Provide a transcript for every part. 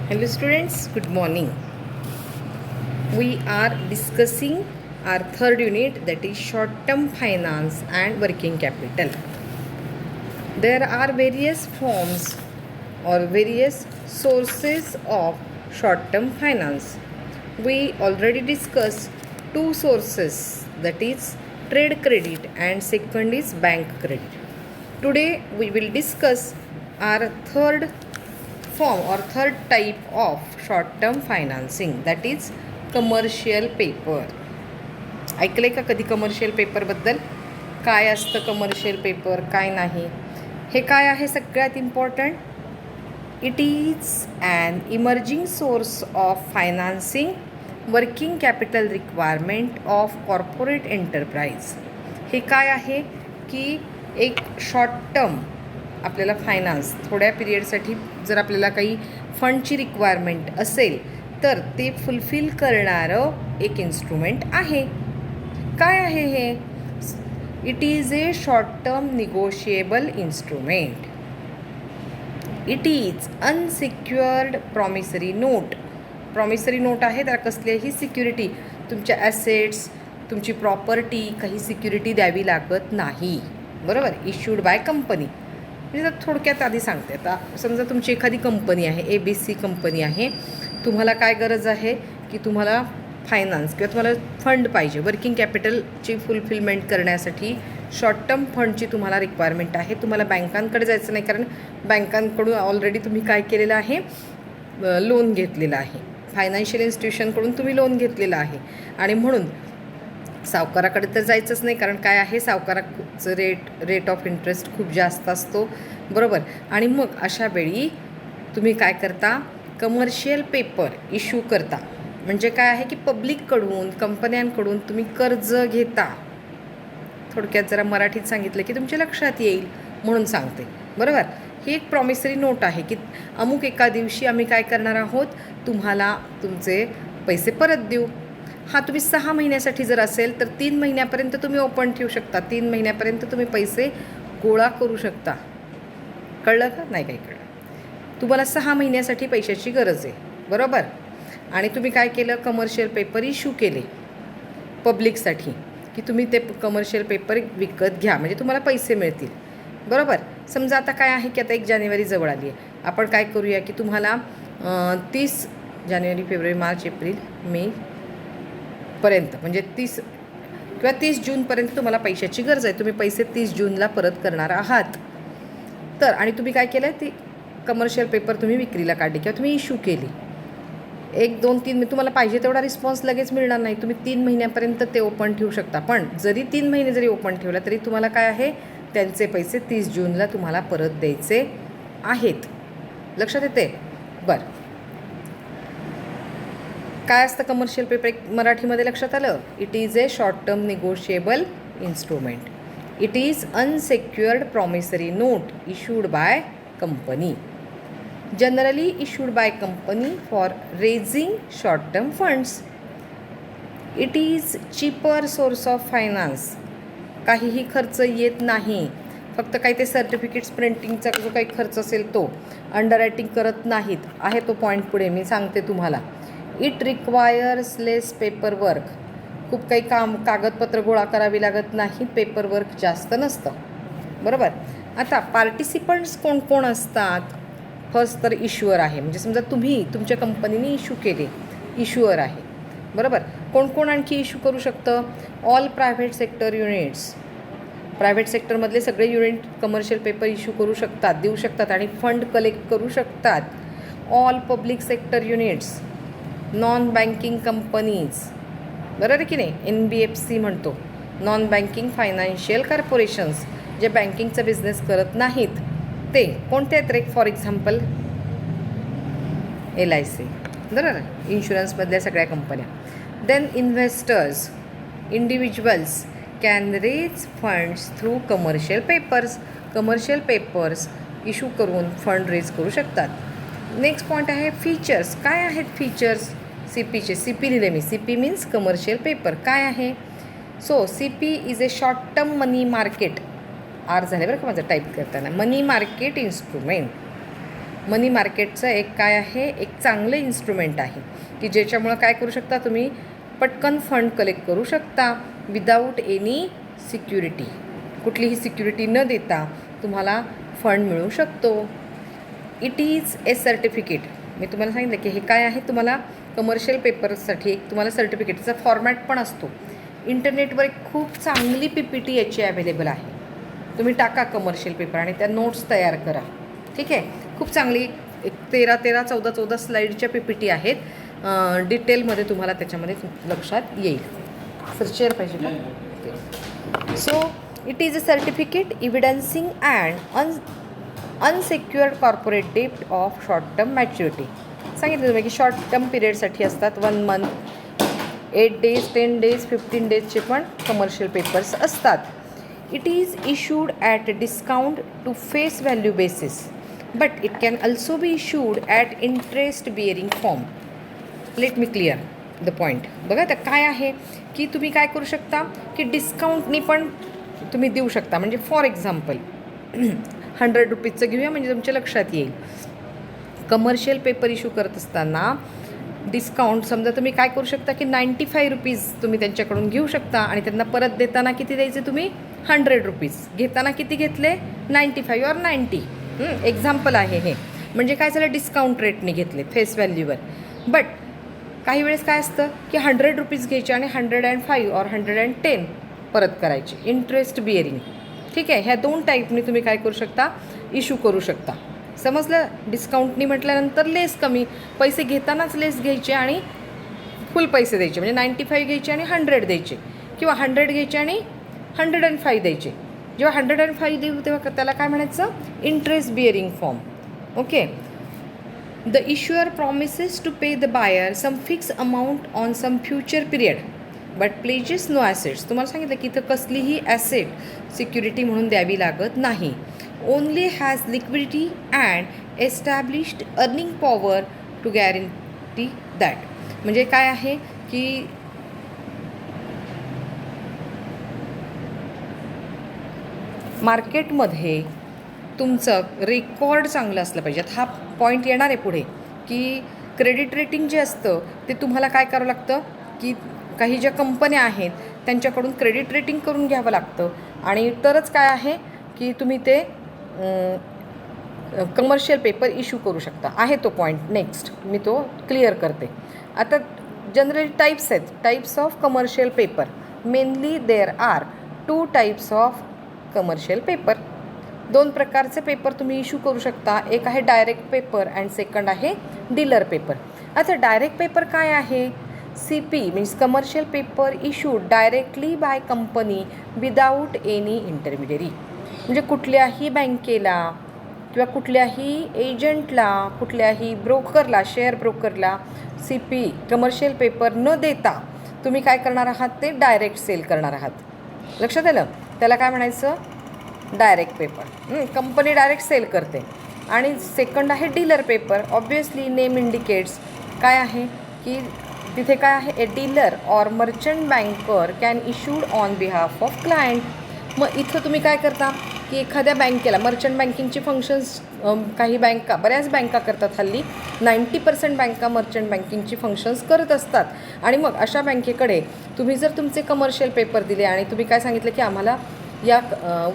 Hello students, good morning. We are discussing our third unit, that is short term finance and working capital. There are various forms or various sources of short term finance. We already discussed two sources, that is trade credit and second is bank credit. Today we will discuss our third form or third type of short term financing, that is commercial paper. ऐकले का कधी commercial पेपरबद्दल? काय असतं commercial paper, काय नाही, हे काय आहे सगळ्यात important? It is an emerging source of financing working capital requirement of corporate enterprise. हे काय आहे की एक शॉर्ट टर्म आपल्याला फायनान्स थोड्या पिरियडसाठी जर आपल्याला काही फंडची रिक्वायरमेंट असेल तर ते फुलफिल करणारं एक इन्स्ट्रुमेंट आहे. काय आहे हे? It is a short term negotiable instrument. It is unsecured promissory note. Promissory note आहे, तर कसलीही सिक्युरिटी, तुमच्या ॲसेट्स, तुमची प्रॉपर्टी, काही सिक्युरिटी द्यावी लागत नाही. बरोबर. Issued by company. म्हणजे थोडक्यात आधी सांगते. आता समजा तुमची एखादी कंपनी आहे, ABC कंपनी आहे. तुम्हाला काय गरज आहे की तुम्हाला फायनान्स किंवा तुम्हाला फंड पाहिजे, वर्किंग कॅपिटलची फुलफिलमेंट करण्यासाठी शॉर्ट टर्म फंडची तुम्हाला रिक्वायरमेंट आहे. तुम्हाला बँकांकडे जायचं नाही, कारण बँकांकडून ऑलरेडी तुम्ही काय केलेलं आहे, लोन घेतलेलं आहे. फायनान्शियल इन्स्टिट्यूशनकडून तुम्ही लोन घेतलेलं आहे आणि म्हणून सावकाराकडे तर जायचंच नाही, कारण काय आहे, सावकाराचं रेट ऑफ इंटरेस्ट खूप जास्त असतो. बरोबर. आणि मग अशा वेळी तुम्ही काय करता, कमर्शियल पेपर इश्यू करता. म्हणजे काय आहे की पब्लिककडून, कंपन्यांकडून तुम्ही कर्ज घेता. थोडक्यात जरा मराठीत सांगितलं की तुमच्या लक्षात येईल म्हणून सांगते. बरोबर. ही एक प्रॉमिसरी नोट आहे की अमुक एका दिवशी आम्ही काय करणार आहोत, तुम्हाला तुमचे पैसे परत देऊ. हा, तुम्ही 6 महिन्यासाठी जर असेल तर 3 महिन्यापर्यंत तुम्ही ओपन ठेवू शकता. 3 महिन्यापर्यंत तुम्ही पैसे गोळा करू शकता. कळलं का? नाही काही कळलं. तुम्हाला 6 महिन्यासाठी पैशाची गरज आहे. बरोबर. आणि तुम्ही काय केलं, कमर्शियल पेपर इश्यू केले पब्लिकसाठी की तुम्ही ते कमर्शियल पेपर विकत घ्या, म्हणजे तुम्हाला पैसे मिळतील. बरोबर. समजा आता काय आहे की आता 1 जानेवारी जवळ आली आहे. आपण काय करूया की तुम्हाला 30 जानेवारी, फेब्रुवारी, मार्च, एप्रिल, मे पर्यंत, म्हणजे 30 किंवा 30 जूनपर्यंत तुम्हाला पैशाची गरज आहे. तुम्ही पैसे 30 जूनला परत करणार आहात. तर आणि तुम्ही काय केलं, ती कमर्शियल पेपर तुम्ही विक्रीला काढली किंवा तुम्ही इश्यू केली. 1, 2, 3 तुम्हाला पाहिजे तेवढा रिस्पॉन्स लगेच मिळणार नाही. तुम्ही 3 महिन्यापर्यंत ते ओपन ठेवू शकता. पण जरी 3 महिने जरी ओपन ठेवला तरी तुम्हाला काय आहे, त्यांचे पैसे 30 जूनला तुम्हाला परत द्यायचे आहेत. लक्षात येते? बरं. काय असतं कमर्शियल पेपर, एक मराठीमध्ये लक्षात आलं? It is a short term negotiable instrument. It is unsecured promissory note issued by company, generally issued by company for raising short term funds. It is cheaper source of finance. काहीही खर्च येत नाही, फक्त काही ते सर्टिफिकेट्स प्रिंटिंगचा जो काही खर्च असेल तो. अंडर रायटिंग करत नाहीत आहे तो पॉईंट पुढे मी सांगते तुम्हाला. It requires less paper work. खूप काही कागदपत्र गोळा करावी लागत नाही, पेपर वर्क जास्त नसतं. बरोबर. आता पार्टिसिपंट्स कोण कोण असतात? फर्स्ट तर इश्युअर आहे, म्हणजे समजा तुम्ही तुमच्या कंपनीने इश्यू केले, इश्युअर आहे. बरोबर. कोण कोण आणखी इश्यू करू शकतं? All private sector units. Private सेक्टरमधले सगळे युनिट कमर्शियल पेपर इश्यू करू शकतात, देऊ शकतात आणि फंड कलेक्ट करू शकतात. All public sector units, non banking companies. बरोबर आहे की नाही? NBFC म्हणतो, नॉन बँकिंग फायनान्शियल कॉर्पोरेशन्स, जे बँकिंगचा बिझनेस करत नाहीत ते कोणते आहेत रे? For example LIC. बरोबर. इन्शुरन्समधल्या सगळ्या कंपन्या. Then investors, individuals can raise funds through commercial papers. Commercial papers issue करून फंड रेज करू शकतात. नेक्स्ट पॉईंट आहे फीचर्स. काय आहेत फीचर्स CPचे? CP लिहिले मी. CP means commercial paper. काय आहे? So CP is a short term money market. झाले बरं का माझं टाईप करताना. मनी मार्केट इन्स्ट्रुमेंट. मनी मार्केटचं एक काय आहे, एक चांगलं इन्स्ट्रुमेंट आहे की ज्याच्यामुळं काय करू शकता तुम्ही, पटकन फंड कलेक्ट करू शकता विदाऊट एनी सिक्युरिटी. कुठलीही सिक्युरिटी न देता तुम्हाला फंड मिळू शकतो. It is a certificate. मी तुम्हाला सांगितलं की हे काय आहे, तुम्हाला कमर्शियल पेपर्ससाठी एक तुम्हाला सर्टिफिकेटचा फॉर्मॅट पण असतो. इंटरनेटवर एक खूप चांगली PPT याची अवेलेबल आहे. तुम्ही टाका कमर्शियल पेपर आणि त्या नोट्स तयार करा. ठीक आहे, खूप चांगली एक 13-14 स्लाईडच्या PPT आहेत. डिटेलमध्ये तुम्हाला त्याच्यामध्ये लक्षात येईल. सर शेअर पाहिजे का? So it is a certificate evidencing and unsecured corporate डेप्ट ऑफ शॉर्ट टर्म मॅच्युरिटी. सांगितलं तुम्ही की शॉर्ट टर्म पिरियडसाठी असतात. 1 मंथ, 8 days, 10 days, 15 days पण कमर्शियल पेपर्स असतात. It is issued at discount to face value basis but it can also be issued at interest bearing form. Let me clear the point. बघा तर काय आहे की तुम्ही काय करू शकता की डिस्काउंटनी पण तुम्ही देऊ शकता. म्हणजे फॉर एक्झाम्पल 100 रुपीजचं घेऊया म्हणजे तुमच्या लक्षात येईल. कमर्शियल पेपर इश्यू करत असताना डिस्काउंट समजा तुम्ही काय करू शकता की 95 रुपीज तुम्ही त्यांच्याकडून घेऊ शकता आणि त्यांना परत देताना किती द्यायचे तुम्ही, 100 रुपीज. घेताना किती घेतले, 95 or 90. एक्झाम्पल आहे हे. म्हणजे काय झालं, डिस्काउंट रेटने घेतले फेस व्हॅल्यूवर. बट काही वेळेस काय असतं की 100 रुपीज घ्यायचे आणि 105 or 110 परत करायचे, इंटरेस्ट बिअरिंग. ठीक आहे, ह्या 2 टाईपनी तुम्ही काय करू शकता, इश्यू करू शकता. समजलं. डिस्काउंटनी म्हटल्यानंतर लेस, कमी पैसे घेतानाच लेस घ्यायचे आणि फुल पैसे द्यायचे. म्हणजे 95 घ्यायचे आणि 100 द्यायचे, किंवा 100 घ्यायचे आणि 105 द्यायचे. जेव्हा 105 देऊ तेव्हा त्याला काय म्हणायचं, interest bearing form. Okay. The issuer promises to pay the buyer some fix amount on some future period but pledges no assets. तुम्हाला सांगितलं की इथं कसलीही ॲसेट सिक्युरिटी म्हणून द्यावी लागत नाही. Only has liquidity and established earning power to guarantee that. म्हणजे काय आहे की मार्केटमध्ये तुमचं रेकॉर्ड चांगलं असलं पाहिजे. हा पॉईंट येणार आहे पुढे की क्रेडिट रेटिंग जे असतं ते तुम्हाला काय करावं लागतं की काही ज्या कंपन्या आहेत त्यांच्याकडून क्रेडिट रेटिंग करून घ्यावं लागतं आणि तरच काय आहे की तुम्ही ते कमर्शियल पेपर इश्यू करू शकता. आहे तो पॉईंट. नेक्स्ट मी तो क्लिअर करते. आता जनरली टाईप्स आहेत, types of commercial paper. Mainly there are 2 types of commercial paper. 2 प्रकारचे पेपर तुम्ही इश्यू करू शकता. एक आहे डायरेक्ट पेपर अँड सेकंड आहे डीलर पेपर. आता डायरेक्ट पेपर काय आहे, CP means commercial paper issued directly by company without any intermediary. म्हणजे कुठल्याही बँकेला किंवा कुठल्याही एजंटला, कुठल्याही ब्रोकरला, शेअर ब्रोकरला CP कमर्शियल पेपर न देता तुम्ही काय करणार आहात, ते डायरेक्ट सेल करणार आहात. लक्षात आलं. त्याला काय म्हणायचं, direct paper. Company direct sale करते. आणि सेकंड आहे dealer paper. Obviously name indicates काय आहे की तिथे काय आहे, a dealer or merchant banker can issued on behalf of client. मग इथं तुम्ही काय करता की एखाद्या बँकेला, मर्चंट बँकिंगची फंक्शन्स काही बँका, बऱ्याच बँका करतात हल्ली. 90% बँका मर्चंट बँकिंगची फंक्शन्स करत असतात. आणि मग अशा बँकेकडे तुम्ही जर तुमचे कमर्शियल पेपर दिले आणि तुम्ही काय सांगितलं की आम्हाला या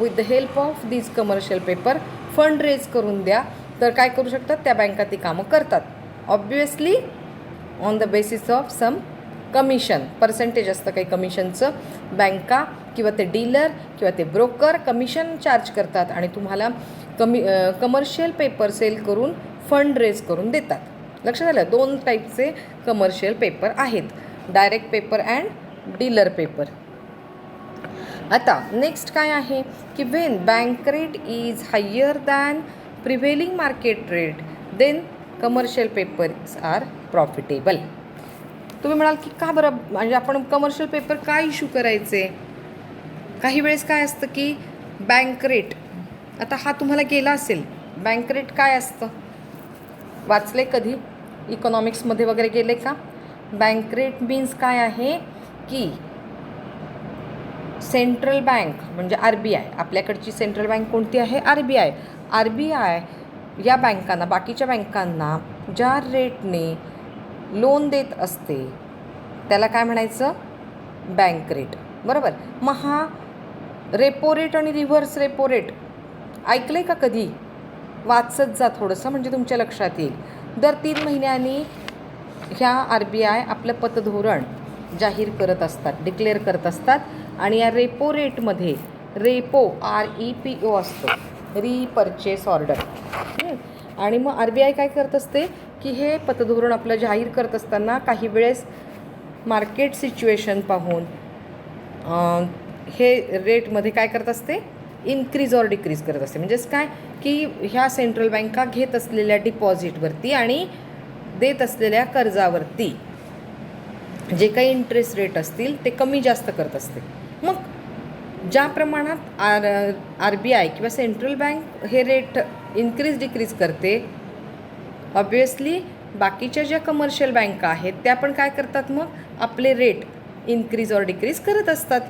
with the help of this commercial paper fund raise करून द्या, तर काय करू शकतात, त्या बँका ती कामं करतात. Obviously on the basis of some commission, percentage असतं काही कमिशनचं. बँका किंवा ते डीलर किंवा ते ब्रोकर कमिशन चार्ज करतात आणि तुम्हाला कमर्शियल पेपर सेल करून फंड रेज करून देतात. लक्षात आलं. 2 टाईपचे कमर्शियल पेपर आहेत, direct paper and dealer paper. आता नेक्स्ट काय आहे की when bank rate is higher than prevailing market rate then commercial papers are profitable. तुम्ही म्हणाल की का बरं, म्हणजे आपण कमर्शियल पेपर का इश्यू करायचे. काही वेळेस काय असतं की बँक रेट, आता हा तुम्हाला गेला असेल, बँक रेट काय असतं, वाचले कधी इकॉनॉमिक्समध्ये वगैरे गेले का. बँक रेट मीन्स काय आहे की सेंट्रल बँक म्हणजे RBI, आपल्याकडची सेंट्रल बँक कोणती आहे, RBI या बँकांना, बाकीच्या बँकांना ज्या रेटने लोन देत असते त्याला काय म्हणायचं? Bank rate. बरोबर. मग हा रेपो रेट आणि रिव्हर्स रेपो रेट ऐकलं आहे का कधी? वाचत जा थोडंसं म्हणजे तुमच्या लक्षात येईल. दर 3 महिन्यांनी ह्या RBI आपलं पतधोरण जाहीर करत असतात, डिक्लेअर करत असतात. आणि या रेपो रेटमध्ये रेपो REPO असतं, रिपर्चेस ऑर्डर. आणि मग RBI काय करत असते की हे पतधोरण आपलं जाहीर करत असताना काही वेळेस मार्केट सिच्युएशन पाहून हे रेटमध्ये काय करत असते? इन्क्रीज ऑर डिक्रीज करत असते. म्हणजेच काय की ह्या सेंट्रल बँका घेत असलेल्या डिपॉझिटवरती आणि देत असलेल्या कर्जावरती जे काही इंटरेस्ट रेट असतील ते कमी जास्त करत असते. मग ज्या प्रमाणात RBI किंवा सेंट्रल बँक हे रेट इन्क्रीज डिक्रीज करते, ऑब्वियसली बाकीच्या ज्या कमर्शियल बँका आहेत त्या पण काय करतात? मग आपले रेट इन्क्रीज ऑर डिक्रीज करत असतात.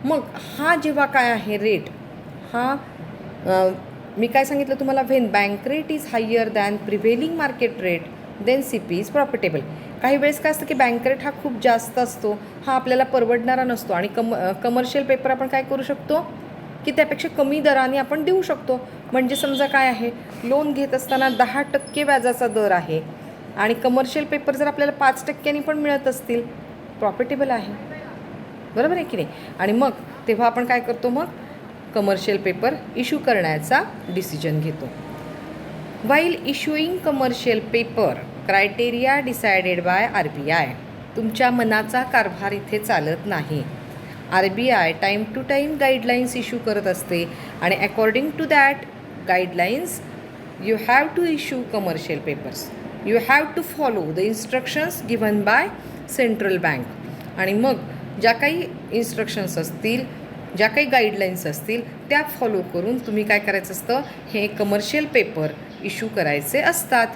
मग हा जेव्हा काय आहे रेट, हा मी काय सांगितलं तुम्हाला? When bank rate is higher than prevailing market rate then CP is profitable. काही वेळेस काय असतं की बँक रेट हा खूप जास्त असतो, हा आपल्याला परवडणारा नसतो आणि कमर्शियल पेपर आपण काय करू शकतो की त्यापेक्षा कमी दराने आपण देऊ शकतो. म्हणजे समजा काय आहे, लोन घेत असताना 10% व्याजाचा दर आहे आणि कमर्शियल पेपर जर आपल्याला 5% पण मिळत असतील, प्रॉफिटेबल आहे. बरोबर आहे की नाही? आणि मग तेव्हा आपण काय करतो? मग कमर्शियल पेपर इश्यू करण्याचा डिसिजन घेतो. While issuing commercial paper, criteria decided by RBI. तुमच्या मनाचा कारभार इथे चालत नाही. RBI time to time guidelines issue करत असते आणि according to that guidelines you have to issue commercial papers. You have to follow the instructions given by central bank. आणि मग ज्या काही इन्स्ट्रक्शन्स असतील, ज्या काही गाईडलाईन्स असतील त्या फॉलो करून तुम्ही काय करायचं असतं? हे कमर्शियल पेपर इश्यू करायचे असतात.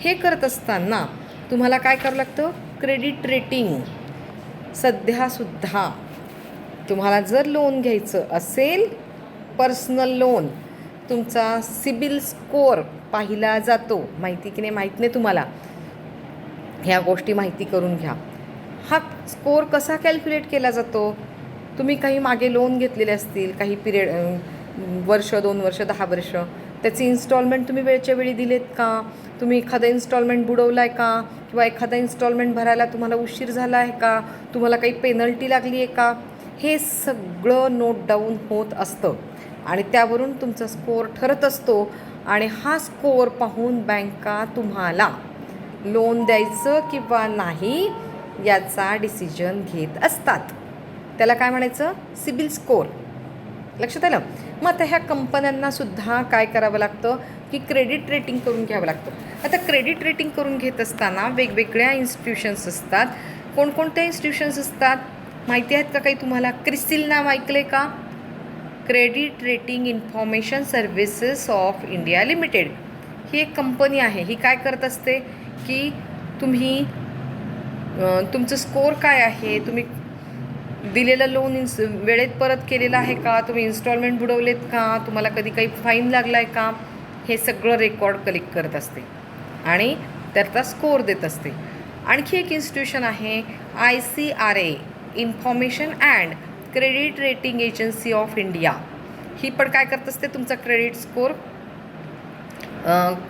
हे करत असताना तुम्हाला काय करावं लागतं? Credit rating. सध्यासुद्धा तुम्हाला जर लोन घ्यायचं असेल, पर्सनल लोन, तुमचा सिबिल स्कोअर पाहिला जातो. माहिती की नाही माहीत नाही तुम्हाला, ह्या गोष्टी माहिती करून घ्या. हा स्कोअर कसा कॅल्क्युलेट केला जातो? तुम्ही काही मागे लोन घेतलेले असतील, काही पिरियड, वर्ष, 2 वर्ष, 10 वर्ष, त्याची इन्स्टॉलमेंट तुम्ही वेळच्या वेळी दिलेत का? तुम्ही एखादा इन्स्टॉलमेंट बुडवला आहे का? किंवा एखादा इन्स्टॉलमेंट भरायला तुम्हाला उशीर झाला आहे का? तुम्हाला काही पेनल्टी लागली आहे का? हे सगळं नोट डाऊन होत असतं आणि त्यावरून तुमचा स्कोअर ठरत असतो. आणि हा स्कोअर पाहून बँका तुम्हाला लोन द्यायचं किंवा नाही याचा डिसिजन घेत असतात. त्याला काय म्हणायचं? CIBIL score. लक्षात आलं? मग आता ह्या कंपन्यांनासुद्धा काय करावं लागतं की क्रेडिट रेटिंग करून घ्यावं लागतं. आता क्रेडिट रेटिंग करून घेत असताना वेगवेगळ्या इन्स्टिट्यूशन्स असतात. कोणकोणत्या इन्स्टिट्यूशन्स असतात माहिती आहेत का काही तुम्हाला? क्रिसिल नाव ऐकलं आहे का? Credit rating information services of India limited ही एक कंपनी आहे. ही काय करत असते की तुम्ही तुमचं स्कोअर काय आहे, तुम्ही दिलेलं लोन वेळेत परत केलेलं आहे का, तुम्ही इन्स्टॉलमेंट बुडवलेत का, तुम्हाला कधी काही फाईन लागला आहे का, हे सगळं रेकॉर्ड कलेक्ट करत असते आणि त्याचा स्कोअर देत असते. आणखी एक इन्स्टिट्यूशन आहे ICRA, information and credit rating agency of India. ही पण काय करत असते? तुमचा क्रेडिट स्कोअर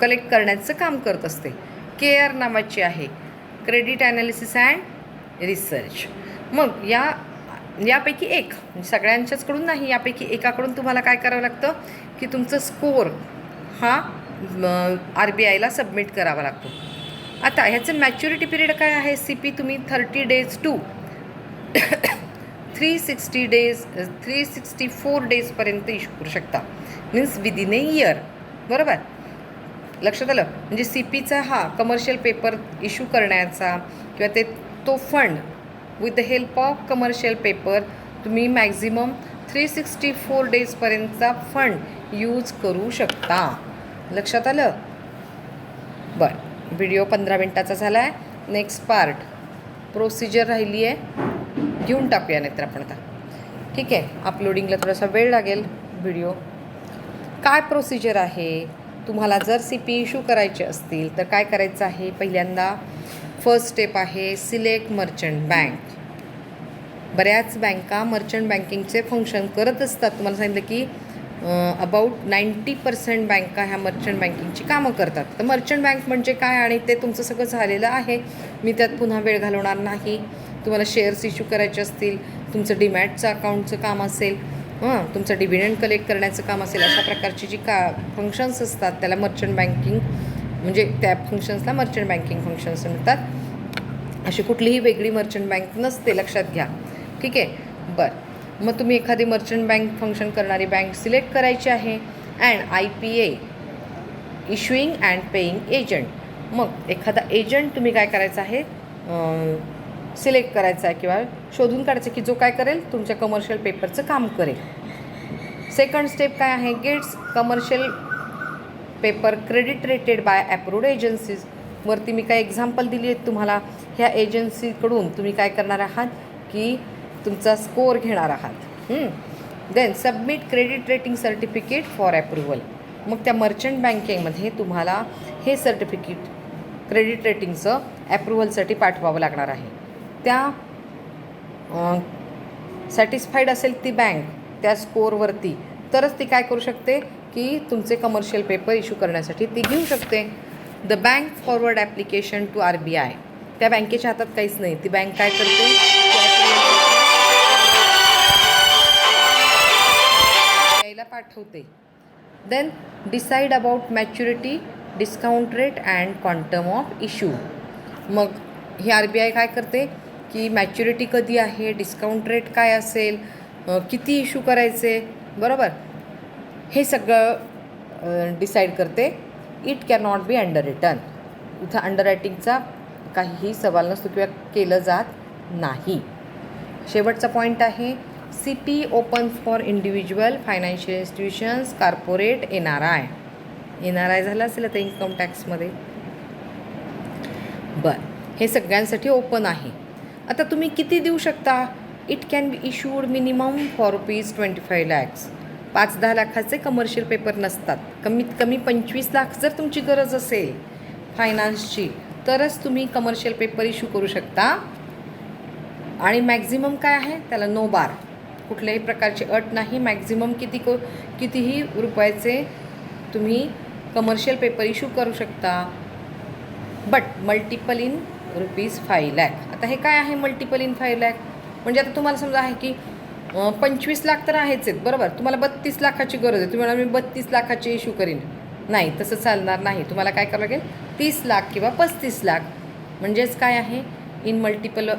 कलेक्ट करण्याचं काम करत असते. केअर नावाची आहे, क्रेडिट ॲनालिसिस अँड रिसर्च. मग यापैकी एक, सगळ्यांच्याचकडून नाही, यापैकी एकाकडून तुम्हाला काय करावं लागतं की तुमचं स्कोअर हा RBIला सबमिट करावा लागतो. आता ह्याचं मॅच्युरिटी पिरियड काय आहे? CP तुम्ही 30 days टू 364 डेजपर्यंत इश्यू करू शकता. मीन्स विदिन ए इयर. बरोबर? लक्षात आलं? म्हणजे CPचा हा कमर्शियल पेपर इश्यू करण्याचा किंवा तो fund with the help of commercial paper तुम्ही मॅक्झिमम 364 डेजपर्यंतचा फंड यूज करू शकता. लक्षात आलं? बरं, व्हिडिओ 15 मिनटाचा झाला आहे. नेक्स्ट पार्ट प्रोसिजर राहिली आहे, घेऊन टाकूया नाहीतर आपण आता. ठीक आहे, अपलोडिंगला थोडासा वेळ लागेल व्हिडिओ. काय प्रोसिजर आहे? तुम्हाला जर सी पी इश्यू करायचे असतील तर काय करायचं आहे, पहिल्यांदा फर्स्ट स्टेप आहे सिलेक्ट मर्चंट बँक. बऱ्याच बँका मर्चंट बँकिंगचे फंक्शन करत असतात. तुम्हाला सांगितलं की अबाउट 90% बँका ह्या मर्चंट बँकिंगची कामं करतात. तर मर्चंट बँक म्हणजे काय आणि ते तुमचं सगळं झालेलं आहे. मी त्यात पुन्हा वेळ घालवणार नाही. तुम्हाला शेअर्स इश्यू करायचे असतील, तुमचं डीमॅटचं अकाउंटचं काम असेल, तुमचं डिव्हिडंड कलेक्ट करण्याचं काम असेल, अशा प्रकारची जी फंक्शन्स असतात त्याला मर्चंट बँकिंग म्हणजे त्या फंक्शन्सला मर्चंट बँकिंग फंक्शन्स म्हणतात. अशी कुठलीही वेगळी मर्चंट बँक नसते, लक्षात घ्या. ठीक आहे. बरं, मग तुम्ही एखादी मर्चंट बँक फंक्शन करणारी बँक सिलेक्ट करायची आहे. And IPA इश्युईंग and paying agent. मग एखादा एजंट तुम्ही काय करायचं आहे, सिलेक्ट करायचा आहे किंवा शोधून काढायचं की जो काय करेल तुमच्या कमर्शियल पेपरचं काम करेल. सेकंड स्टेप काय आहे, gets commercial paper credit rated by approved agencies. वरती मी काय एक्झाम्पल दिली आहेत तुम्हाला. ह्या एजन्सीकडून तुम्ही काय करणार आहात की तुमचा स्कोअर घेणार आहात. Then submit credit rating certificate for approval. मग त्या मर्चंट बँकिंगमध्ये तुम्हाला हे सर्टिफिकेट क्रेडिट रेटिंगचं ॲप्रुव्हलसाठी पाठवावं लागणार आहे. त्या सॅटिस्फाईड असेल ती बँक त्या स्कोअरवरती, तरच ती काय करू शकते की तुमचे कमर्शियल पेपर इश्यू करण्यासाठी ती घेऊ शकते. The bank forward application to RBI. त्या बँकेच्या हातात काहीच नाही. ती बँक काय करते, RBIला पाठवते. Then decide about maturity, discount rate and quantum of issue. मग ही RBI काय करते की मॅच्युरिटी कधी आहे, डिस्काउंट रेट काय असेल, किती इश्यू करायचे, बरोबर, हे सगळं डिसाईड करते. It can not be underwritten. इथं अंडर रायटिंगचा काहीही सवाल नसतो किंवा केलं जात नाही. शेवटचा पॉईंट आहे CP open for individual, financial institutions, corporate, NRI झालं असेल आता इन्कम टॅक्समध्ये. बरं, हे सगळ्यांसाठी ओपन आहे. आता तुम्ही किती देऊ शकता, it can be issued minimum for ₹25 lakhs. 5-10 लाखाचे कमर्शियल पेपर नसतात. कमीत कमी 25 लाख जर तुमची गरज असेल फायनान्सची, तरच तुम्ही कमर्शियल पेपर इश्यू करू शकता. आणि मॅक्झिमम काय आहे, त्याला नो बार, कुठल्याही प्रकारची अट नाही. मॅक्झिमम कितीही रुपयाचे तुम्ही कमर्शियल पेपर इश्यू करू शकता. But multiple in ₹5 lakh. आता हे काय आहे मल्टिपल इन 5 lakh? म्हणजे आता तुम्हाला समजा आहे की 25 लाख तर आहेच आहेत, बरोबर. तुम्हाला 32 लाखाची गरज आहे. तुम्ही मी 32 लाखाचे इश्यू करीन, नाही, तसं चालणार नाही. तुम्हाला काय करावं लागेल, 30 लाख किंवा 35 लाख, म्हणजेच काय आहे इन मल्टिपल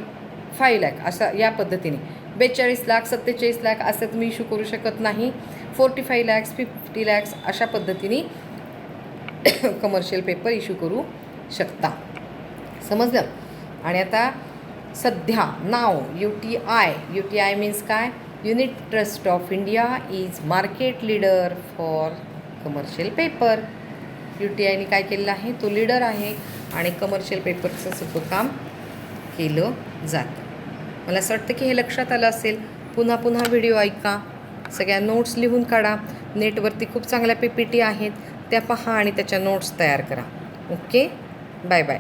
5 lakh असं या पद्धतीने. 42 लाख, 47 लाख असं तुम्ही इश्यू करू शकत नाही. 45 lakhs, 50 lakhs अशा पद्धतीने कमर्शियल पेपर इश्यू करू शकता. समजलं. आणि आता सध्या नाव UTI मीन्स काय, unit trust of India is market leader for commercial paper. UTIने काय केलेलं आहे, तो लीडर आहे आणि कमर्शियल पेपरचं सगळं काम केलं जातं. मला असं वाटतं की हे लक्षात आलं असेल. पुन्हा व्हिडिओ ऐका, सगळ्या नोट्स लिहून काढा. नेटवरती खूप चांगल्या PPT आहेत, त्या पहा आणि त्याच्या नोट्स तयार करा. Okay, bye bye.